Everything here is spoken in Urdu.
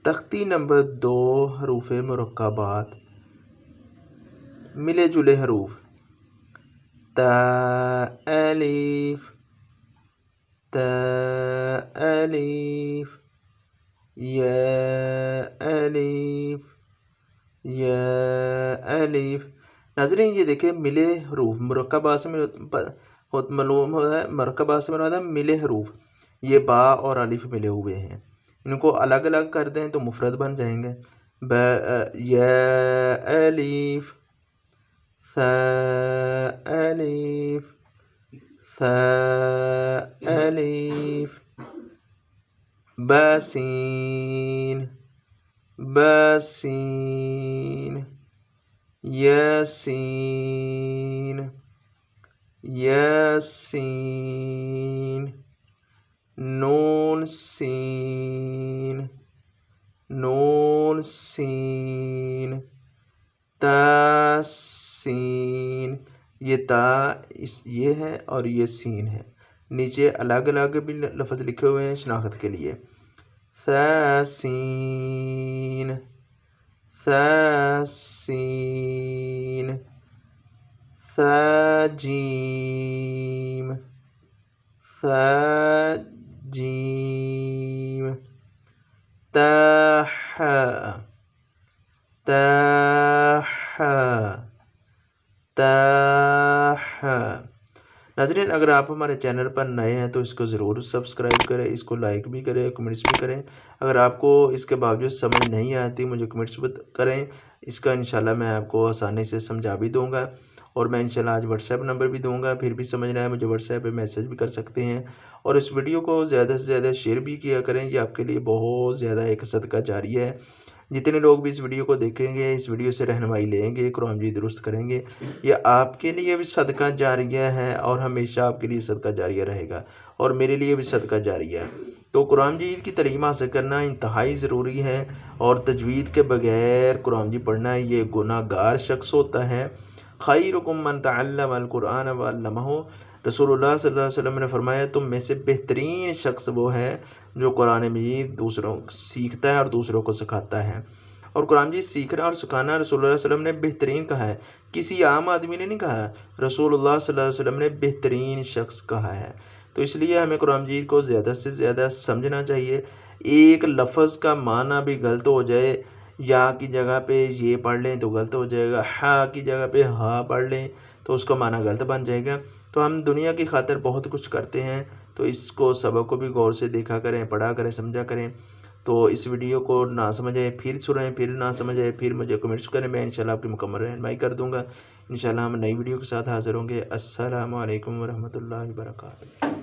تختی نمبر 2 حروف مرکبات ملے جلے حروف تا الف تا الف یا الف یا الف۔ ناظرین یہ دیکھیں ملے حروف مرکبات سے معلوم ہے، مرکبات سے مراد ہے ملے حروف، یہ با اور الف ملے ہوئے ہیں، ان کو الگ الگ کر دیں تو مفرد بن جائیں گے۔ یا الف ثا الف ثا الف باسین باسین یاسین یاسین نون سین نون سین تاسین، یہ تا یہ ہے اور یہ سین ہے، نیچے الگ الگ بھی لفظ لکھے ہوئے ہیں شناخت کے لیے۔ ثاسین ثاسین ثاجیم ثاجیم تاحا تاحا تاحا۔ ناظرین اگر آپ ہمارے چینل پر نئے ہیں تو اس کو ضرور سبسکرائب کریں، اس کو لائک بھی کریں، کمنٹس بھی کریں۔ اگر آپ کو اس کے باوجود سمجھ نہیں آتی مجھے کمنٹس کریں، اس کا انشاءاللہ میں آپ کو آسانی سے سمجھا بھی دوں گا، اور میں انشاءاللہ آج واٹس ایپ نمبر بھی دوں گا، پھر بھی سمجھنا ہے مجھے واٹس ایپ پہ میسج بھی کر سکتے ہیں، اور اس ویڈیو کو زیادہ سے زیادہ شیئر بھی کیا کریں، یہ آپ کے لیے بہت زیادہ ایک صدقہ جاریہ ہے۔ جتنے لوگ بھی اس ویڈیو کو دیکھیں گے، اس ویڈیو سے رہنمائی لیں گے، قرآن مجید درست کریں گے، یہ آپ کے لیے بھی صدقہ جاریہ ہے اور ہمیشہ آپ کے لیے صدقہ جاریہ رہے گا، اور میرے لیے بھی صدقہ جاریہ ہے۔ تو قرآن مجید کی تعلیم حاصل کرنا انتہائی ضروری ہے، اور تجوید کے بغیر قرآن مجید پڑھنا یہ گناہ گار شخص ہوتا ہے۔ خیرکم من تعلم القرآن وعلمہ، رسول اللہ صلی اللہ علیہ وسلم نے فرمایا تم میں سے بہترین شخص وہ ہے جو قرآن مجید دوسروں سیکھتا ہے اور دوسروں کو سکھاتا ہے۔ اور قرآن مجید سیکھنا اور سکھانا رسول اللہ علیہ وسلم نے بہترین کہا ہے، کسی عام آدمی نے نہیں کہا، رسول اللہ صلی اللہ علیہ وسلم نے بہترین شخص کہا ہے۔ تو اس لیے ہمیں قرآن مجید کو زیادہ سے زیادہ سمجھنا چاہیے۔ ایک لفظ کا معنی بھی غلط ہو جائے، یا کی جگہ پہ یہ پڑھ لیں تو غلط ہو جائے گا، ہا کی جگہ پہ ہا پڑھ لیں تو اس کا معنی غلط بن جائے گا۔ تو ہم دنیا کی خاطر بہت کچھ کرتے ہیں، تو اس کو سبق کو بھی غور سے دیکھا کریں، پڑھا کریں، سمجھا کریں۔ تو اس ویڈیو کو نہ سمجھے پھر سنیں، پھر نہ سمجھے پھر مجھے کمنٹس کریں، میں انشاءاللہ آپ کی مکمل رہنمائی کر دوں گا۔ انشاءاللہ ہم نئی ویڈیو کے ساتھ حاضر ہوں گے۔ السلام علیکم ورحمۃ اللہ وبرکاتہ۔